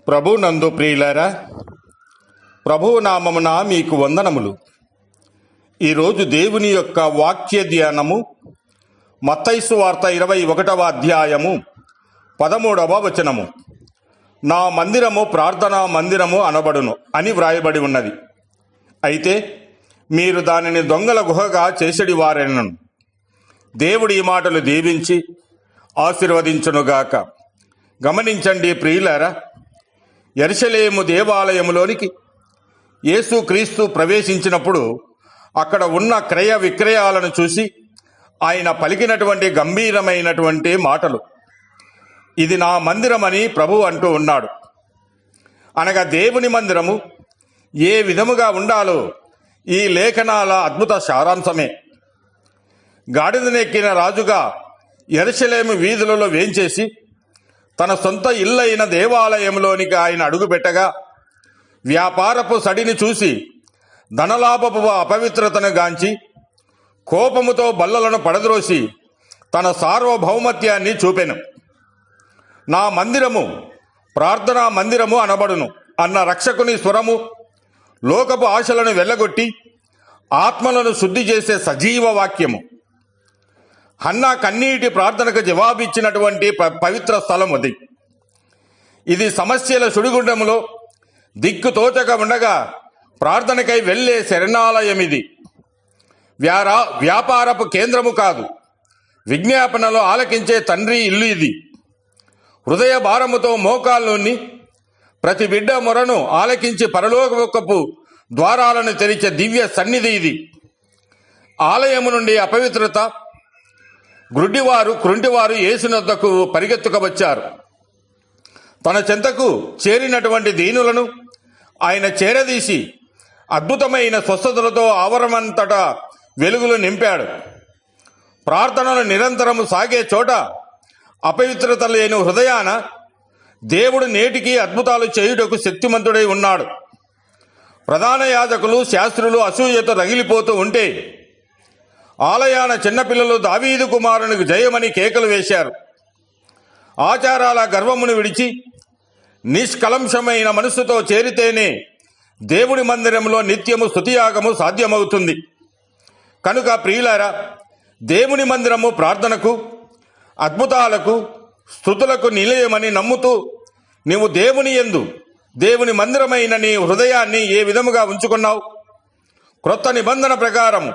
ప్రభునందు ప్రియులారా, ప్రభువు నామమున మీకు వందనములు. ఈరోజు దేవుని యొక్క వాక్య ధ్యానము మత్తయి సువార్త 21వ అధ్యాయము 13వ వచనము. నా మందిరము ప్రార్థనా మందిరము అనబడును అని వ్రాయబడి ఉన్నది. అయితే మీరు దానిని దొంగల గుహగా చేసడి వారెనను. దేవుడు ఈ మాటలు దీవించి ఆశీర్వదించునుగాక. గమనించండి ప్రియులారా, యెరూషలేము దేవాలయములోనికి యేసుక్రీస్తు ప్రవేశించినప్పుడు అక్కడ ఉన్న క్రయ విక్రయాలను చూసి ఆయన పలికినటువంటి గంభీరమైనటువంటి మాటలు. ఇది నా మందిరమని ప్రభువు అంటూ ఉన్నాడు. అనగా దేవుని మందిరము ఏ విధముగా ఉండాలో ఈ లేఖనాల అద్భుత సారాంశమే. గాడిదనెక్కిన రాజుగా యెరూషలేము వీధులలో వేంచేసి తన సొంత ఇల్లైన దేవాలయంలోనికి ఆయన అడుగుపెట్టగా వ్యాపారపు సడిని చూసి ధనలాభపు అపవిత్రతను గాంచి కోపముతో బల్లలను పడద్రోసి తన సార్వభౌమత్యాన్ని చూపెను. నా మందిరము ప్రార్థనా మందిరము అనబడును అన్న రక్షకుని స్వరము లోకపు ఆశలను వెళ్ళగొట్టి ఆత్మలను శుద్ధి చేసే సజీవ వాక్యము. హన్నా కన్నీటి ప్రార్థనకు జవాబిచ్చినటువంటి పవిత్ర స్థలం అది. ఇది సమస్యల సుడిగుండములో దిక్కు తోచక ఉండగా ప్రార్థనకై వెళ్లే శరణాలయం. ఇది వ్యాపారపు కేంద్రము కాదు, విజ్ఞాపనలో ఆలకించే తండ్రి ఇల్లు. ఇది హృదయ భారముతో మోకాల్లోని ప్రతి బిడ్డ మొరను ఆలకించి పరలోకపు ద్వారాలను తెరిచే దివ్య సన్నిధి ఇది. ఆలయము నుండి అపవిత్రత, గ్రుడ్డివారు, కృంటివారు యేసునొద్దకు పరిగెత్తుకవచ్చారు. తన చెంతకు చేరినటువంటి దీనులను ఆయన చేరదీసి అద్భుతమైన స్వస్థతలతో ఆవరణమంతటా వెలుగులు నింపాడు. ప్రార్థనలు నిరంతరము సాగే చోట అపవిత్రత లేని హృదయాన దేవుడు నేటికి అద్భుతాలు చేయుటకు శక్తిమంతుడై ఉన్నాడు. ప్రధాన యాజకులు, శాస్త్రులు అసూయతో రగిలిపోతూ ఉంటే ఆలయాన చిన్నపిల్లలు దావీదు కుమారునికి జయమని కేకలు వేశారు. ఆచారాల గర్వమును విడిచి నిష్కలంషమైన మనస్సుతో చేరితేనే దేవుడి మందిరంలో నిత్యము స్తుతియాగము సాధ్యమవుతుంది. కనుక ప్రియులారా, దేవుని మందిరము ప్రార్థనకు, అద్భుతాలకు, స్తుతులకు నిలయమని నమ్ముతూ నీవు దేవుని యందు దేవుని మందిరమైన నీ హృదయాన్ని ఏ విధముగా ఉంచుకున్నావు? క్రొత్త నిబంధన ప్రకారం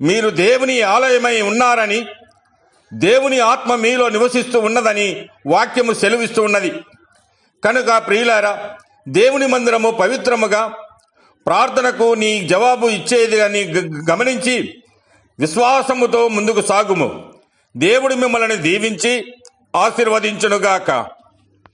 మీరు దేవుని ఆలయమై ఉన్నారని, దేవుని ఆత్మ మీలో నివసిస్తూ ఉన్నదని వాక్యము సెలవిస్తూ ఉన్నది. కనుక ప్రియులారా, దేవుని మందిరము పవిత్రముగా ప్రార్థనకు నీ జవాబు ఇచ్చేది అని గమనించి విశ్వాసముతో ముందుకు సాగుము. దేవుడు మిమ్మల్ని దీవించి ఆశీర్వదించునుగాక.